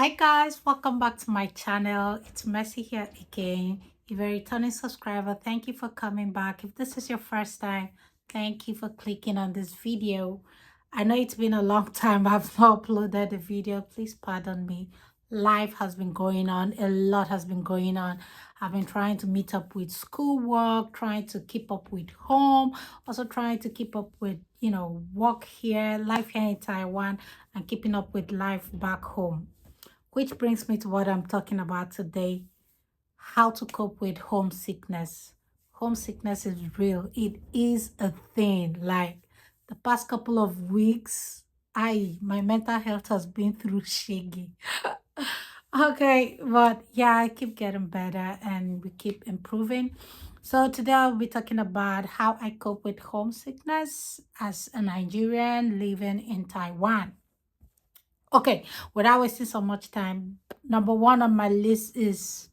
Hi guys, welcome back to my channel. It's Mercy here again. If you're a returning subscriber, thank you for coming back. If this is your first time, thank you for clicking on this video. I know it's been a long time I've not uploaded a video. Please pardon me. Life has been going on. A lot has been going on. I've been trying to meet up with schoolwork, trying to keep up with home, also trying to keep up with, work here, life here in Taiwan, and keeping up with life back home. Which brings me to what I'm talking about today, how to cope with homesickness. Homesickness is real. It is a thing. Like the past couple of weeks, my mental health has been through shaggy. Okay, but yeah, I keep getting better and we keep improving. So today I'll be talking about how I cope with homesickness as a Nigerian living in Taiwan. Okay, without wasting so much time, number one on my list is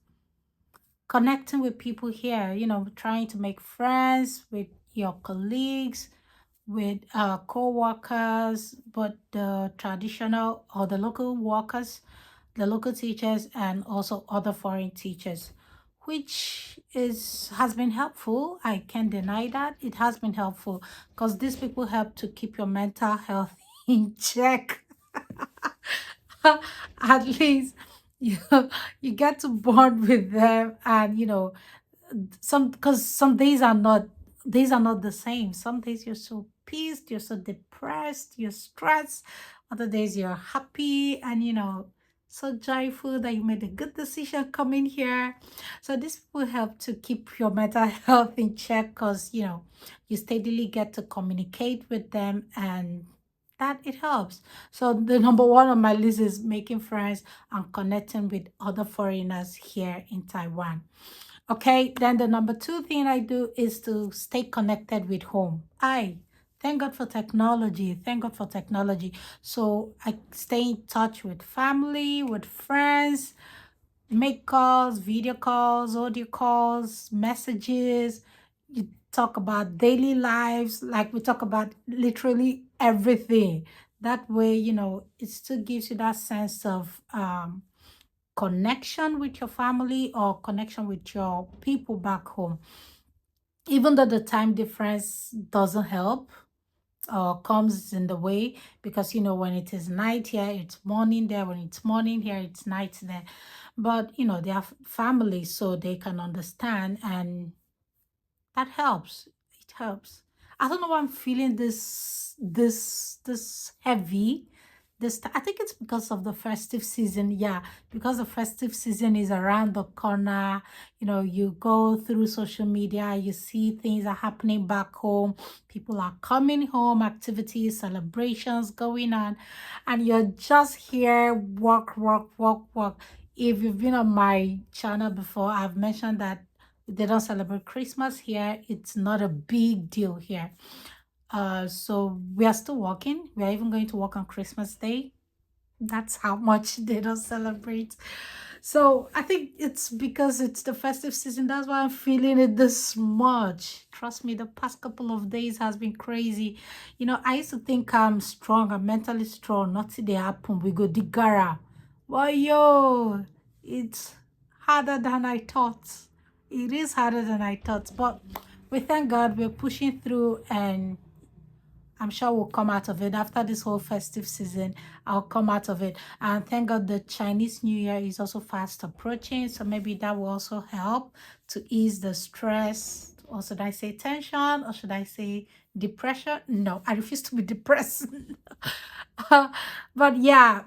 connecting with people here, trying to make friends with your colleagues, with co-workers, but the traditional or the local workers, the local teachers, and also other foreign teachers, which is has been helpful. I can't deny that it has been helpful because these people help to keep your mental health in check. At least you you get to bond with them, and some, because some days are not the same. Some days you're so pissed, you're so depressed, you're stressed. Other days you're happy and so joyful that you made a good decision coming here. So this will help to keep your mental health in check, because you steadily get to communicate with them, and that it helps. So the number one on my list is making friends and connecting with other foreigners here in Taiwan. Okay, then the number two thing I do is to stay connected with home. I thank God for technology. Thank God for technology. So I stay in touch with family, with friends, make calls, video calls, audio calls, messages. You talk about daily lives, like we talk about literally everything. That way, it still gives you that sense of connection with your family or connection with your people back home. Even though the time difference doesn't help or comes in the way, because when it is night here, it's morning there. When it's morning here, it's night there. But they are family, so they can understand, and that helps. It helps. I don't know why I'm feeling this heavy. I think it's because of the festive season. Yeah, because the festive season is around the corner. You go through social media, you see things are happening back home. People are coming home, activities, celebrations going on, and you're just here, work, work, work, work. If you've been on my channel before, I've mentioned that they don't celebrate Christmas here. It's not a big deal here. So we are still working. We are even going to work on Christmas Day. That's how much they don't celebrate. So I think it's because it's the festive season. That's why I'm feeling it this much. Trust me, the past couple of days has been crazy. I used to think I'm strong, I'm mentally strong. Nothing they happen. We go digara. But yo, it's harder than I thought. It is harder than I thought. But we thank God we're pushing through, and I'm sure we'll come out of it. After this whole festive season, I'll come out of it. And thank God the Chinese New Year is also fast approaching. So maybe that will also help to ease the stress. Or should I say tension? Or should I say depression? No, I refuse to be depressed. But yeah,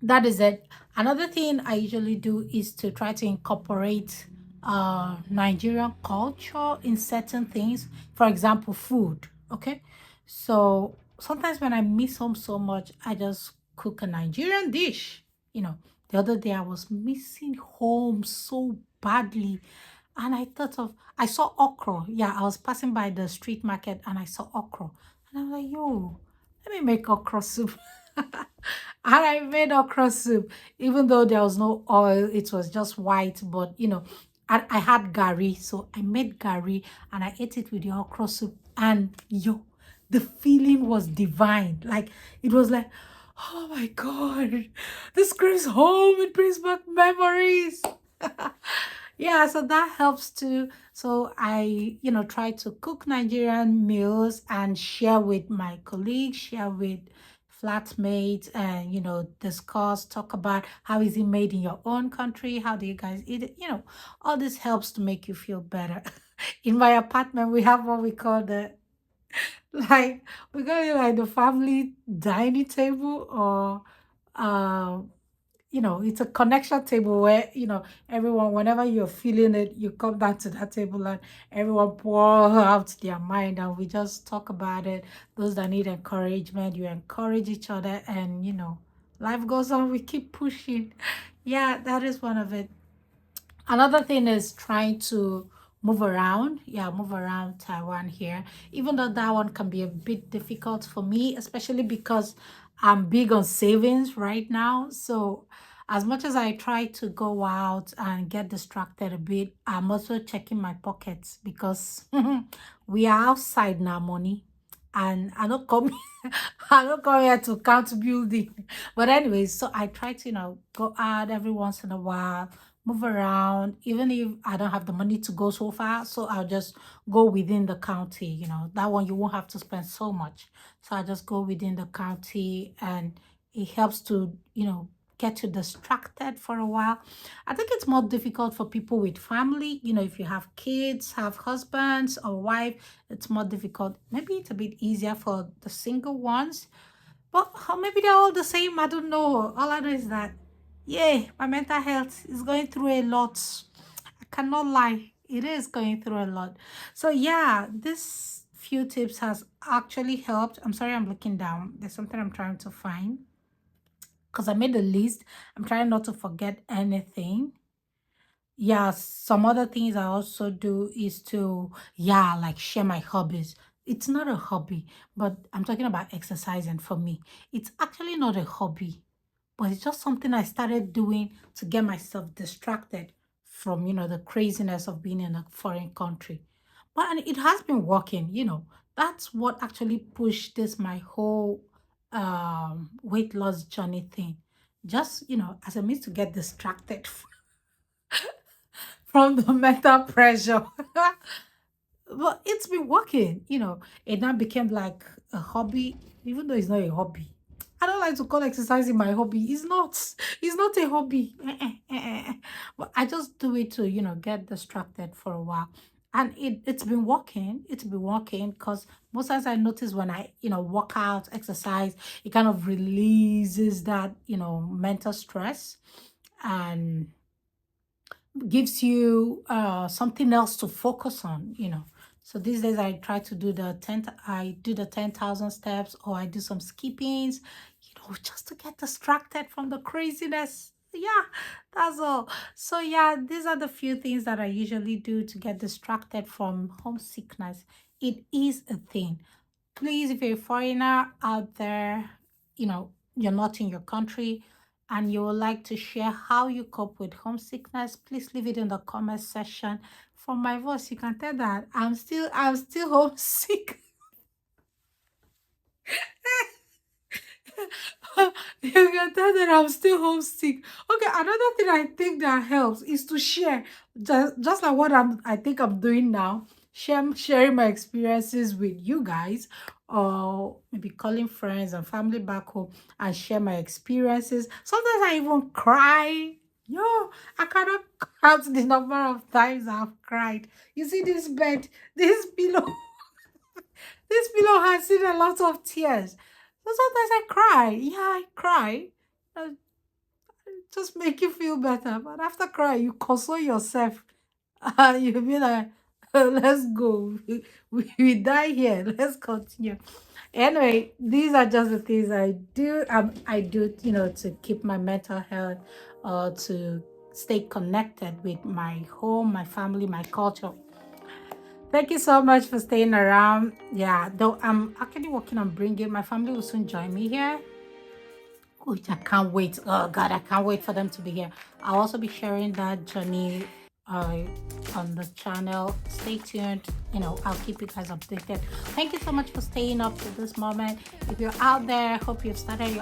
that is it. Another thing I usually do is to try to incorporate Nigerian culture in certain things. For example, food. Okay, so sometimes when I miss home so much, I just cook a Nigerian dish. The other day I was missing home so badly, and I saw okra. Yeah, I was passing by the street market and I saw okra, and I was like, yo, let me make okra soup. And I made okra soup, even though there was no oil, it was just white. But I had gari, so I made gari and I ate it with the okra soup. And yo, the feeling was divine. Like it was like, Oh my God. This screams home. It brings back memories. Yeah, so that helps too. So I, try to cook Nigerian meals and share with my colleagues, share with flatmates, and discuss, talk about how is it made in your own country, how do you guys eat it, all this helps to make you feel better. In my apartment, we have what we call the like we got it like the family dining table, or it's a connection table where everyone, whenever you're feeling it, you come back to that table and everyone pour out their mind and we just talk about it. Those that need encouragement, you encourage each other, and life goes on, we keep pushing. Yeah, that is one of it. Another thing is trying to move around. Yeah, move around Taiwan here. Even though that one can be a bit difficult for me, especially because I'm big on savings right now. So as much as I try to go out and get distracted a bit, I'm also checking my pockets because we are outside now, money. And I don't come I don't come here to count building. But anyways, so I try to, go out every once in a while, move around, even if I don't have the money to go so far. So I'll just go within the county, that one you won't have to spend so much. So I just go within the county, and it helps to, get you distracted for a while. I think it's more difficult for people with family. If you have kids, have husbands or wife, it's more difficult. Maybe it's a bit easier for the single ones, but maybe they're all the same. I don't know. All I know is that, yeah, my mental health is going through a lot. I cannot lie. It is going through a lot. So yeah, this few tips has actually helped. I'm sorry, I'm looking down. There's something I'm trying to find because I made a list. I'm trying not to forget anything. Yeah, some other things I also do is to, yeah, like share my hobbies. It's not a hobby, but I'm talking about exercising for me. It's actually not a hobby, but it's just something I started doing to get myself distracted from, the craziness of being in a foreign country. But and it has been working. That's what actually pushed this my whole weight loss journey thing. Just, as a means to get distracted from the mental pressure. But it's been working. It now became like a hobby, even though it's not a hobby. I don't like to call exercising my hobby. It's not a hobby. But I just do it to, get distracted for a while. And it's been working. It's been working because most times I notice when I, work out, exercise, it kind of releases that, mental stress. And gives you something else to focus on. So these days I try to do I do the 10,000 steps, or I do some skippings, just to get distracted from the craziness. Yeah, that's all. So yeah, these are the few things that I usually do to get distracted from homesickness. It is a thing. Please, if you're a foreigner out there, you're not in your country and you would like to share how you cope with homesickness, please leave it in the comment section. From my voice, you can tell that I'm still homesick. You can tell that I'm still homesick. Okay, another thing I think that helps is to share, just like what I think I'm doing now. Sharing my experiences with you guys, or maybe calling friends and family back home and share my experiences. Sometimes I even cry. Yo, I cannot count the number of times I've cried. You see this bed, this pillow, this pillow has seen a lot of tears. So sometimes I cry. Yeah, I cry. Uh, just make you feel better. But after crying, you console yourself. And you be like, let's go. We die here. Let's continue. Anyway, these are just the things I do. I do, to keep my mental health, or to stay connected with my home, my family, my culture. Thank you so much for staying around. Yeah, though I'm actually working on bringing my family will soon join me here, which I can't wait. Oh God, I can't wait for them to be here. I'll also be sharing that journey uh, on the channel. Stay tuned. I'll keep you guys updated. Thank you so much for staying up to this moment. If you're out there, hope you've started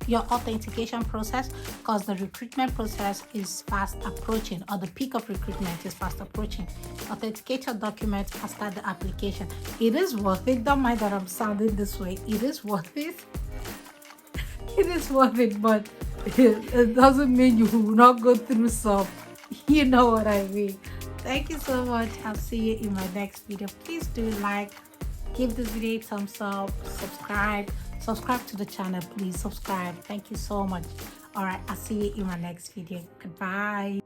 your authentication process, because the recruitment process is fast approaching, or the peak of recruitment is fast approaching. Authenticate your documents and start the application. It is worth it. Don't mind that I'm sounding this way. It is worth it. It is worth it, but it doesn't mean you will not go through some. You know what I mean. Thank you so much. I'll see you in my next video. Please do like, give this video a thumbs up, subscribe to the channel. Please subscribe. Thank you so much. All right, I'll see you in my next video. Goodbye.